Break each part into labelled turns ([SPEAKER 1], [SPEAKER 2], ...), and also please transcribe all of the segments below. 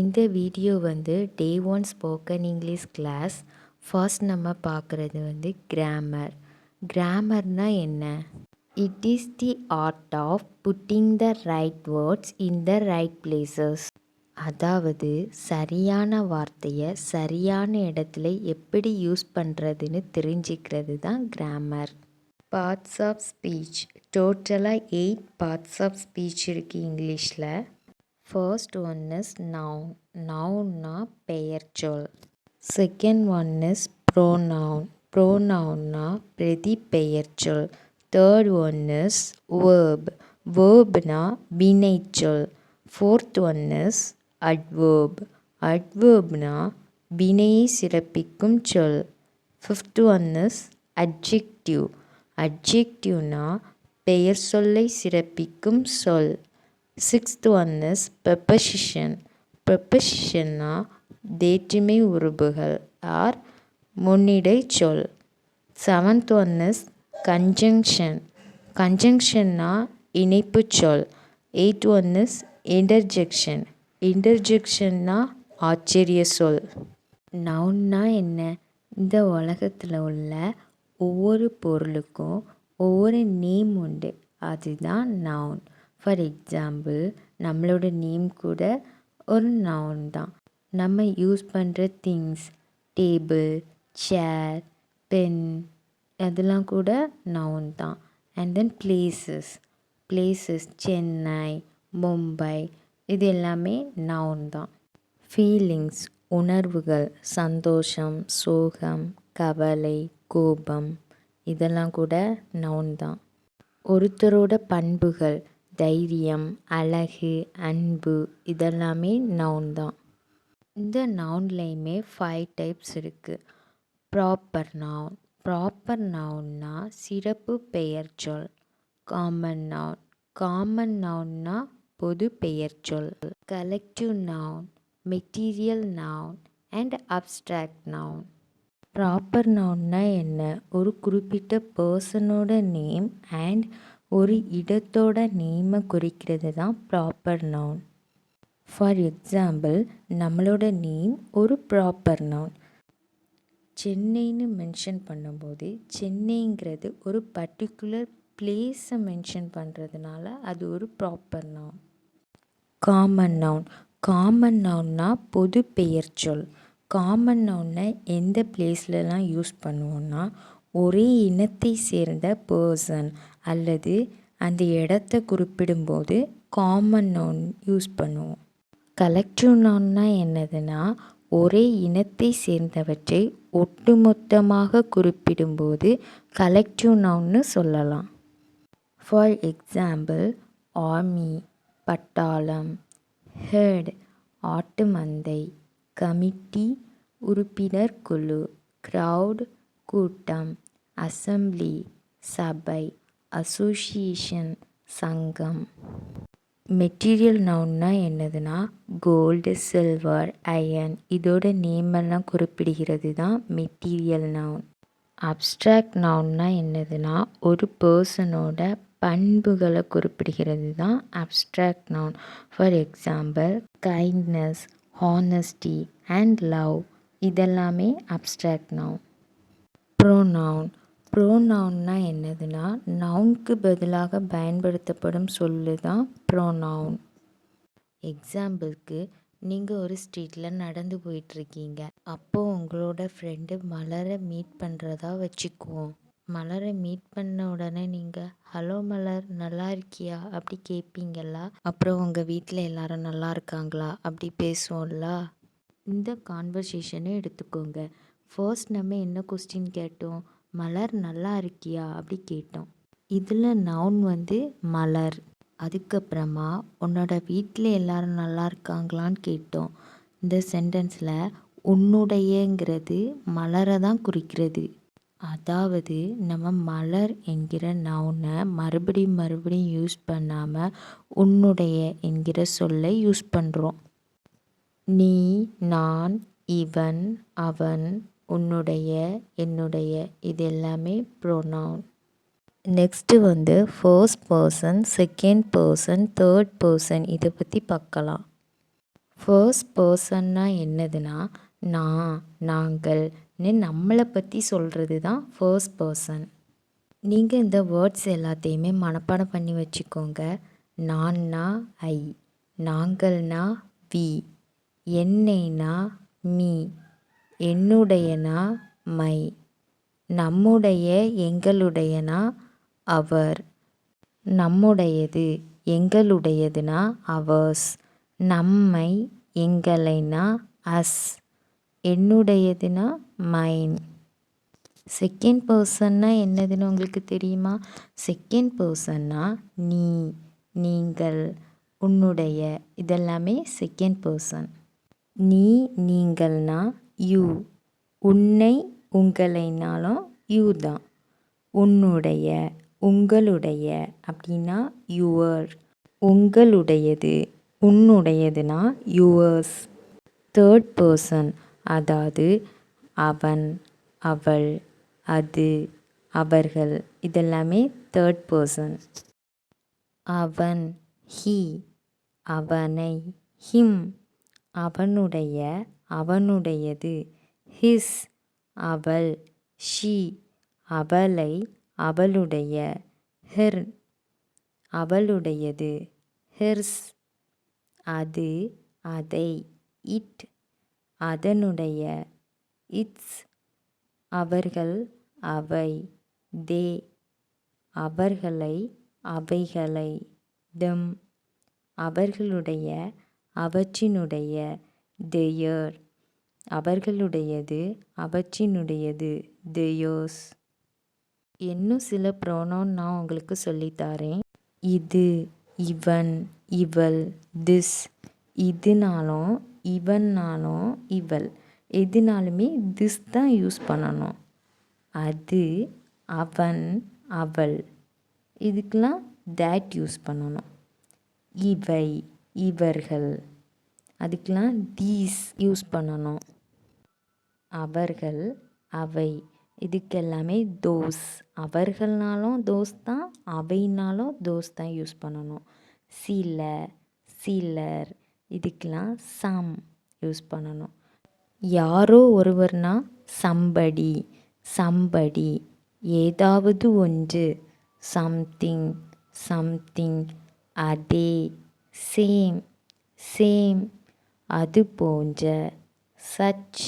[SPEAKER 1] இந்த வீடியோ வந்து day 1 spoken English class. First நம்ம பார்க்குறது வந்து கிராமர். கிராமர்னால் என்ன? It is the art of putting the right words in the right places. அதாவது சரியான வார்த்தையை சரியான இடத்துல எப்படி யூஸ் பண்ணுறதுன்னு தெரிஞ்சுக்கிறது தான் கிராமர். Parts of speech. டோட்டலாக 8 பார்ட்ஸ் ஆஃப் ஸ்பீச் இருக்குது இங்கிலீஷில். First one is noun. Noun-னா பெயர்ச்சொல். Second one is pronoun. Pronoun-னா பிரதிபெயர்ச்சொல். Third one is verb. Verb-னா வினைச்சொல். Fourth one is adverb. Adverb-னா வினையை சிறப்பிக்கும் சொல். Fifth one is adjective. Adjective-னா பெயர் சொல்லை சிறப்பிக்கும் சொல். Sixth one is preposition. Preposition-னா வேற்றுமை உருபுகள் ஆர் முன்னிடை சொல். Seventh one is conjunction. Conjunction-னா இணைப்பு சொல். Eighth one is interjection. Interjection-னா ஆச்சரிய சொல். நவுன்னா என்ன? இந்த உலகத்தில் உள்ள ஒவ்வொரு பொருளுக்கும் ஒவ்வொரு நேம் உண்டு, அதுதான் நவுன். ஃபார் எக்ஸாம்பிள், நம்மளோட நேம் கூட ஒரு நவுன் தான். நம்ம யூஸ் பண்ணுற திங்ஸ், டேபிள், சேர், பென், அதெல்லாம் கூட நவுன் தான். And then places Chennai, Mumbai, இது எல்லாமே நவுன் தான். ஃபீலிங்ஸ், உணர்வுகள், சந்தோஷம், சோகம், கவலை, கோபம், இதெல்லாம் கூட நவுன் தான். ஒருத்தரோட பண்புகள், தைரியம், அழகு, அன்பு, இதெல்லாமே நவுன் தான். இந்த நவுன்லேயுமே 5 டைப்ஸ் இருக்குது. Proper noun. ப்ராப்பர் நவுன்னா சிறப்பு பெயர்ச்சொல். Common noun. காமன் நவுன்னா பொது பெயர்ச்சொல். Collective noun, material noun and abstract noun. Proper நவுன்னா என்ன? ஒரு குறிப்பிட்ட பர்சனோட நேம் அண்ட் ஒரு இடத்தோட நேமை குறிக்கிறது தான் ப்ராப்பர் நவுன். ஃபார் எக்ஸாம்பிள், நம்மளோட நேம் ஒரு ப்ராப்பர் நவுன். சென்னைன்னு மென்ஷன் பண்ணும்போது சென்னைங்கிறது ஒரு பர்டிகுலர் பிளேஸை மென்ஷன் பண்ணுறதுனால அது ஒரு proper noun. Common noun. Common நவுன்னா பொது பெயர்ச்சொல். காமன் நவுனை எந்த பிளேஸ்லலாம் யூஸ் பண்ணுவோன்னா, ஒரே இனத்தை சேர்ந்த பர்சன் அல்லது அந்த இடத்த குறிப்பிடும்போது காமன் நவுன் யூஸ் பண்ணுவோம். கலெக்டிவ் நவுன்னா என்னதுன்னா, ஒரே இனத்தை சேர்ந்தவற்றை ஒட்டுமொத்தமாக குறிப்பிடும்போது கலெக்டிவ் நவுன்னு சொல்லலாம். ஃபார் எக்ஸாம்பிள், ஆர்மி பட்டாளம், ஹெர்ட் ஆட்டு மந்தை, கமிட்டி உறுப்பினர் குழு, க்ரௌட் கூட்டம், அசெம்பிளி சபை, அசோசியேஷன் சங்கம். மெட்டீரியல் நவுன்னா என்னதுன்னா, கோல்டு, சில்வர், அயன், இதோட நேமெல்லாம் குறிப்பிடுகிறது தான் மெட்டீரியல் நவுன். அப்ஸ்ட்ராக்ட் நவுன்னா என்னதுன்னா, ஒரு பர்சனோட பண்புகளை குறிப்பிடுகிறது தான் abstract noun. For example, kindness, honesty and love, இதெல்லாமே அப்ஸ்ட்ராக்ட் நவுன். ப்ரோனவுன். ப்ரோனவுன்னா என்னதுன்னா, நவுனுக்கு பதிலாக பயன்படுத்தப்படும் சொல்லு தான் ப்ரோனவுன். எக்ஸாம்பிளுக்கு, நீங்கள் ஒரு ஸ்ட்ரீட்டில் நடந்து போயிட்டுருக்கீங்க. அப்போது உங்களோட ஃப்ரெண்டு மலரை மீட் பண்ணுறதா வச்சுக்குவோம். மலரை மீட் பண்ண உடனே நீங்கள் ஹலோ மலர், நல்லா இருக்கியா அப்படி கேட்பீங்களா? அப்புறம் உங்கள் வீட்டில் எல்லாரும் நல்லா இருக்காங்களா அப்படி பேசுவோம்ல. இந்த கான்வர்சேஷனை எடுத்துக்கோங்க. ஃபர்ஸ்ட் நம்ம என்ன கொஸ்டின் கேட்டோம்? மலர் நல்லா இருக்கியா அப்படி கேட்டோம். இதில் நவுன் வந்து மலர். அதுக்கப்புறமா உன்னோட வீட்டில் எல்லாரும் நல்லா இருக்காங்களான்னு கேட்டோம். இந்த சென்டென்ஸில் உன்னுடையங்கிறது மலரை தான் குறிக்கிறது. அதாவது நம்ம மலர் என்கிற நவுனை மறுபடியும் யூஸ் பண்ணாமல் உன்னுடைய என்கிற சொல்லை யூஸ் பண்ணுறோம். நீ, நான், இவன், அவன், உன்னுடைய, என்னுடைய, இது எல்லாமே ப்ரோனவுன். நெக்ஸ்ட்டு வந்து first person, second person, third person, இதை பற்றி பார்க்கலாம். ஃபர்ஸ்ட் பர்சன்னா என்னதுன்னா நான், நாங்கள்னு நம்மளை பற்றி சொல்கிறது தான் ஃபர்ஸ்ட் பர்சன். நீங்கள் இந்த வேர்ட்ஸ் எல்லாத்தையுமே மனப்பாடம் பண்ணி வச்சுக்கோங்க. நான்னா ஐ, நாங்கள்னா வி, என்னைனா மீ, என்னுடையனா மை, நம்முடைய எங்களுடையனா அவர், நம்முடையது எங்களுடையதுனா அவர்ஸ், நம்மை எங்களைனா அஸ், என்னுடையதுனா மைன். செகண்ட் பர்சன்னா என்னதுன்னு உங்களுக்கு தெரியுமா? செகண்ட் பர்சன்னா நீ, நீங்கள், உன்னுடைய, இதெல்லாமே செகண்ட் பர்சன். நீ நீங்கள்னா யூ, உன்னை உங்களைனாலும் யூ தான். உன்னுடைய உங்களுடைய அப்படின்னா யுவர், உங்களுடையது உன்னுடையதுனா யுவர்ஸ். தேர்ட் பர்சன் அதாவது அவன், அவள், அது, அவர்கள், இதெல்லாமே தேர்ட் பர்சன். அவன் ஹி, அவனை ஹிம், அவனுடைய அவனுடையது ஹிஸ், அவள் ஷி, அவளை அவளுடைய ஹெர், அவளுடையது ஹெர்ஸ், அது அதை இட், அதனுடைய இட்ஸ், அவர்கள் அவை தே, அவர்களை அவைகளை தெம், அவர்களுடைய அவற்றினுடைய தேயர், அவர்களுடையது அவற்றினுடையது தேயர்ஸ். இன்னும் சில ப்ரோனவுன் நான் உங்களுக்கு சொல்லித்தரேன். இது, இவன், இவள், திஸ், இதுனாலும் இவன்னாலும் இவள், எதுனாலுமே திஸ் தான் யூஸ் பண்ணணும். அது, அவன், அவள், இதுக்கெலாம் தேட் யூஸ் பண்ணணும். இவை, இவர்கள், அதுக்கெலாம் தீஸ் யூஸ் பண்ணணும். அவர்கள், அவை, இதுக்கெல்லாமே தோஸ், அவர்கள்னாலும் தோஸ் தான், அவைனாலும் தோஸ் தான் யூஸ் பண்ணணும். சில, சிலர், இதுக்கெலாம் சம் யூஸ் பண்ணணும். யாரோ ஒருவர்னா சம்படி, சம்படி, ஏதாவது ஒன்று சம்திங், சம்திங், அதே சேம், சேம், அது போன்ற சச்,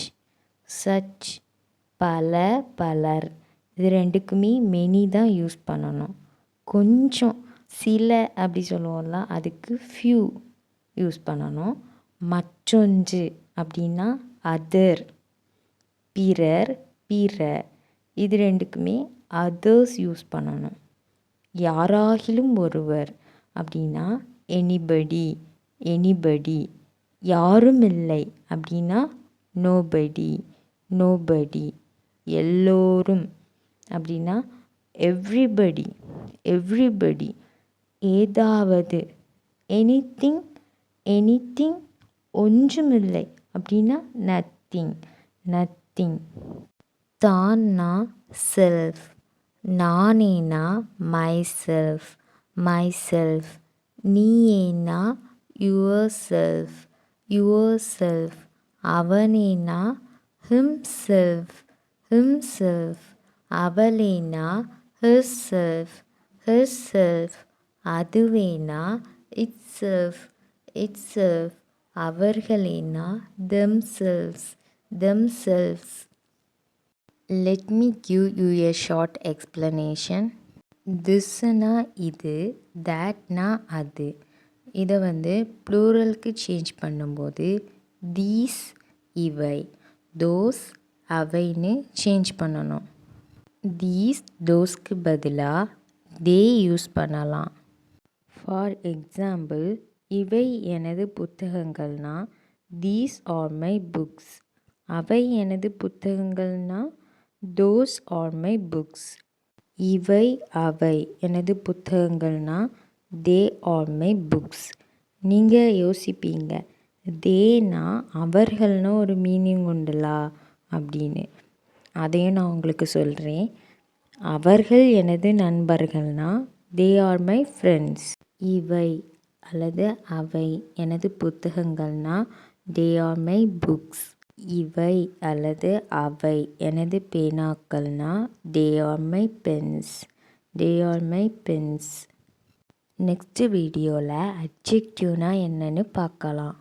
[SPEAKER 1] சச், பல, பலர், இது ரெண்டுக்குமே மெனி தான் யூஸ் பண்ணணும். கொஞ்சம் சில அப்படி சொல்லுவோம்ல, அதுக்கு ஃபியூ யூஸ் பண்ணணும். மற்றொன்று அப்படின்னா அதர், பிறர், பிற, இது ரெண்டுக்குமே அதர்ஸ் யூஸ் பண்ணணும். யாராகிலும் ஒருவர் அப்படின்னா எனிபடி, எனிபடி, யாரும் இல்லை அப்படின்னா நோபடி, நோபடி, எல்லோரும் அப்படின்னா எவ்ரிபடி, எவ்ரிபடி, ஏதாவது எனிதிங், எனிதிங், ஒன்றுமில்லை அப்படின்னா நத்திங், நத்திங். தான்னா செல்ஃப், நானேனா மை செல்ஃப், மை செல்ஃப், நீயேனா யுவர் செல்ஃப், யுவர் செல்ஃப், அவனேனா ஹிம் செல்ஃப், ஹிம் செல்ஃப், அவளேனா ஹிர் செல்ஃப், ஹிர் செல்ஃப், அதுவேனா இட் செல்ஃப், இட் செல்ஃப், அவர்களேனா themselves, themselves. Let me give you a short explanation. Thisனா இது, thatனா அது. இதை ப்ளூரலுக்கு சேஞ்ச் பண்ணும்போது தீஸ் இவை, தோஸ் அவைன்னு சேஞ்ச் பண்ணணும். தீஸ் தோஸ்க்கு பதிலாக தே யூஸ் பண்ணலாம். ஃபார் எக்ஸாம்பிள், இவை எனது புத்தகங்கள்னா தீஸ் ஆர் மை புக்ஸ், அவை எனது புத்தகங்கள்னா தோஸ் ஆர் மை புக்ஸ். இவை அவை எனது புத்தகங்கள்னா தே ஆர் மை புக்ஸ். நீங்கள் யோசிப்பீங்க, தேனா அவர்கள்னு ஒரு மீனிங் உண்டுலா அப்படின்னு. அதையும் நான் உங்களுக்கு சொல்கிறேன். அவர்கள் எனது நண்பர்கள்னா தே ஆர் மை ஃப்ரெண்ட்ஸ். இவை அல்லது அவை எனது புத்தகங்கள்னா தே ஆர் மை புக்ஸ். இவை அல்லது அவை எனது பேனாக்கள்னா they are my pens. They are my pens. Next வீடியோவில் அட்ஜெக்டிவ்னா என்னன்னு பார்க்கலாம்.